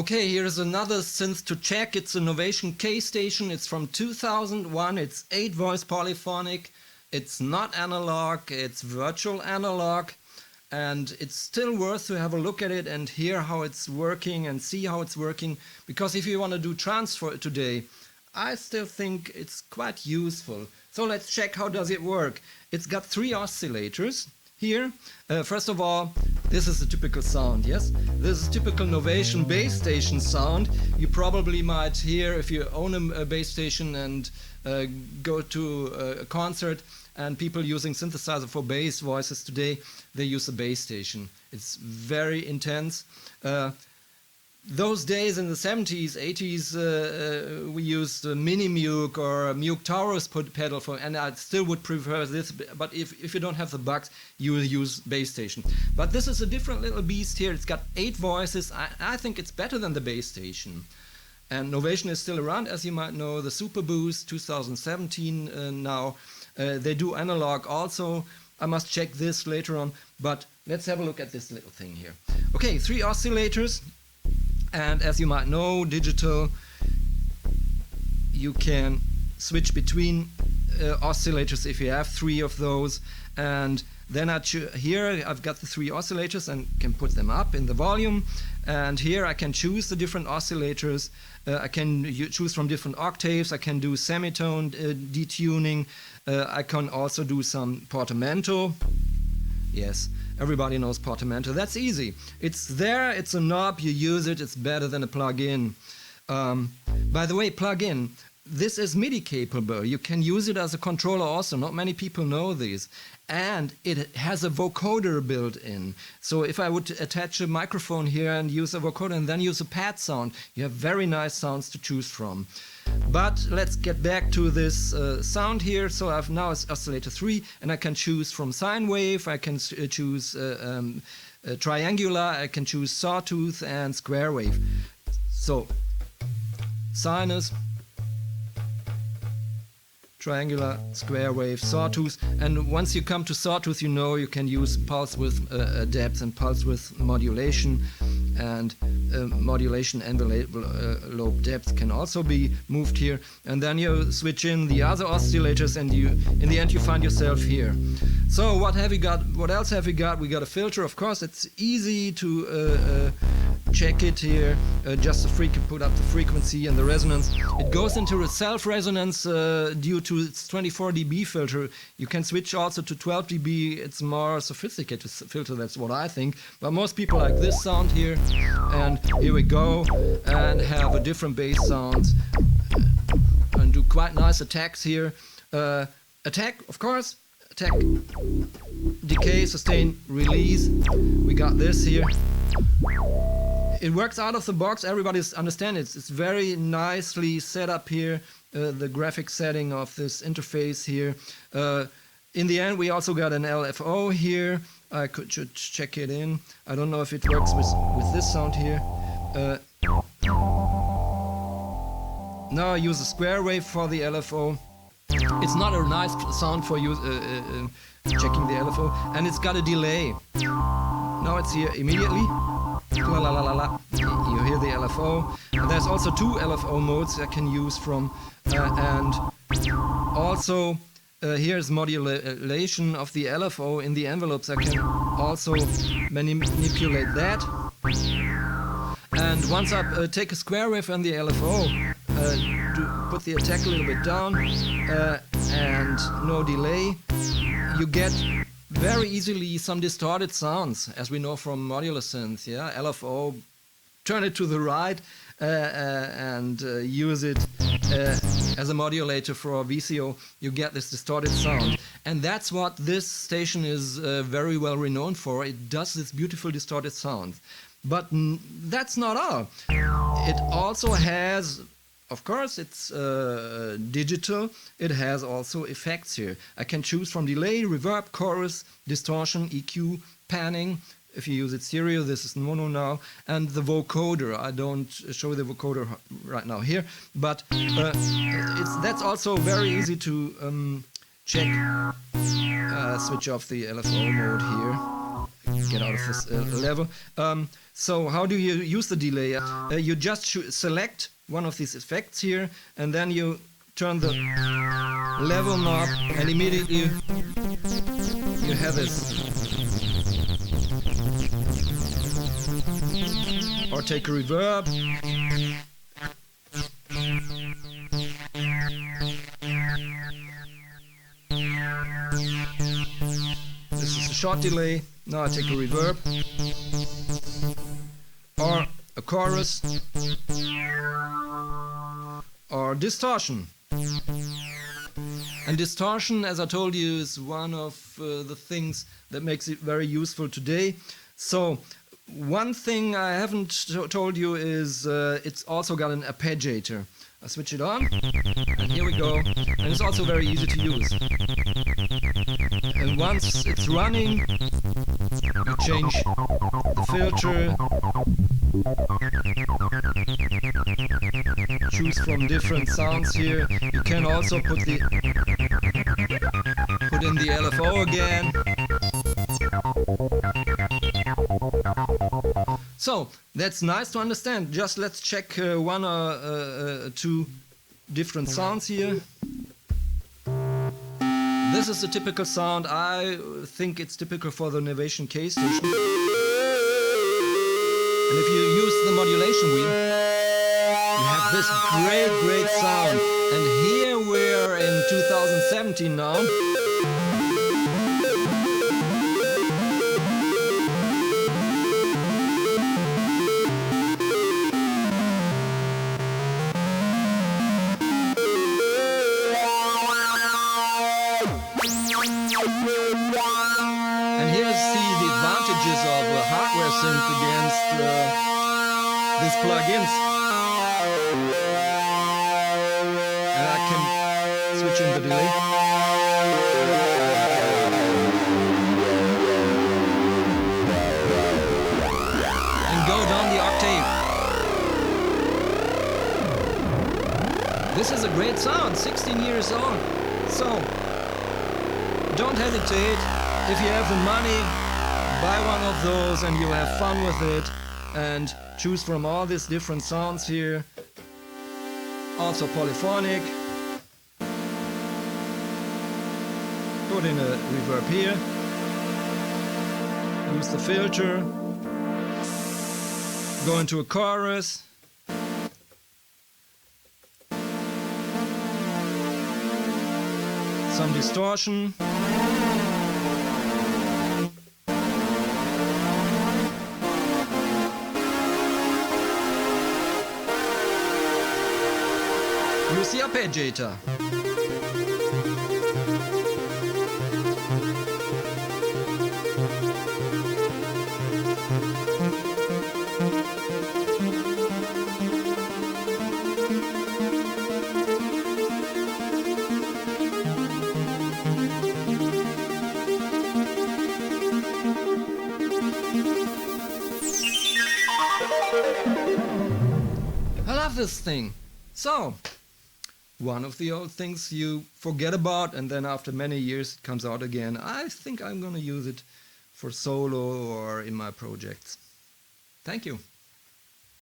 Okay, here's another synth to check. It's a Novation K-Station. It's from 2001. It's 8-voice polyphonic. It's not analog. It's virtual analog. And it's still worth to have a look at it and hear how it's working and see how it's working. Because if you want to do transfer today, I still think it's quite useful. So let's check how does it work. It's got 3 oscillators here. First of all, this is a typical sound, yes? This is typical Novation bass station sound. You probably might hear if you own a bass station and go to a concert and people using synthesizer for bass voices today, they use a bass station. It's very intense. Those days in the 70s, 80s, we used a mini Moog or a Moog Taurus pedal for, and I still would prefer this, but if you don't have the bugs, you will use bass station. But this is a different little beast here. It's got 8 voices. I think it's better than the bass station. And Novation is still around, as you might know. The Super Boost 2017 now. They do analog also. I must check this later on, but let's have a look at this little thing here. Okay, 3 oscillators. And as you might know, digital, you can switch between oscillators if you have 3 of those. And then here I've got the 3 oscillators and can put them up in the volume. And here I can choose the different oscillators. I can choose from different octaves. I can do semitone detuning. I can also do some portamento. Yes, everybody knows portamento. That's easy. It's there, it's a knob, you use it, it's better than a plug-in. By the way, plug-in, this is MIDI capable. You can use it as a controller also. Not many people know this. And it has a vocoder built in. So if I would attach a microphone here and use a vocoder and then use a pad sound, you have very nice sounds to choose from. But let's get back to this sound here. So I've now oscillator 3, and I can choose from sine wave, I can choose triangular, I can choose sawtooth and square wave. So sinus, triangular, square wave, sawtooth, and once you come to sawtooth, you know you can use pulse width depth and pulse width modulation, and modulation envelope depth can also be moved here. And then you switch in the other oscillators, and in the end you find yourself here. So what have we got? What else have we got? We got a filter, of course. It's easy to check it here. Just put up the frequency and the resonance. It goes into a self-resonance due to its 24 dB filter. You can switch also to 12 dB. It's more sophisticated filter, that's what I think. But most people like this sound here. And here we go, and have a different bass sounds and do quite nice attacks here. Attack, of course. Attack, decay, sustain, release. We got this here. It works out of the box. Everybody understands it. It's very nicely set up here. The graphic setting of this interface here. In the end, we also got an LFO here. I should check it in. I don't know if it works with this sound here. Now I use a square wave for the LFO. It's not a nice sound for checking the LFO, and it's got a delay. Now it's here immediately. La la la la la. You hear the LFO. And there's also 2 LFO modes I can use from, and also here's modulation of the LFO in the envelopes. I can also manipulate that. And once I take a square wave and the LFO, put the attack a little bit down, and no delay, you get very easily some distorted sounds, as we know from modular synth. Yeah, LFO, turn it to the right and use it as a modulator for a VCO. You get this distorted sound, and that's what this station is very well renowned for. It does this beautiful distorted sound. But that's not all. It also has, of course, it's digital. It has also effects here. I can choose from delay, reverb, chorus, distortion, EQ, panning. If you use it stereo, this is mono now. And the vocoder. I don't show the vocoder right now here, but that's also very easy to check. Switch off the LFO mode here. get out of this level. So how do you use the delay? You just select one of these effects here, and then you turn the level knob, and immediately you have this. Or take a reverb. This is a short delay. Now I take a reverb. Or a chorus. Or distortion. And distortion, as I told you, is one of the things that makes it very useful today. So one thing I haven't told you is it's also got an arpeggiator. I switch it on, and here we go. And it's also very easy to use. And once it's running, you change the filter, choose from different sounds here. You can also put in the LFO again. So that's nice to understand. Just let's check one or two different sounds here. This is a typical sound. I think it's typical for the Novation K-Station. And if you use the modulation wheel, you have this great sound. And here we're in 2017 now. And here you see the advantages of a hardware synth against these plugins. And I can switch in the delay. And go down the octave. This is a great sound, 16 years old. So don't hesitate. If you have the money, buy one of those and you have fun with it, and choose from all these different sounds here. Also polyphonic. Put in a reverb here. Use the filter. Go into a chorus. Some distortion. Use the Arpeggiator. I love this thing. So, one of the old things you forget about, and then after many years it comes out again. I think I'm gonna use it for solo or in my projects. Thank you.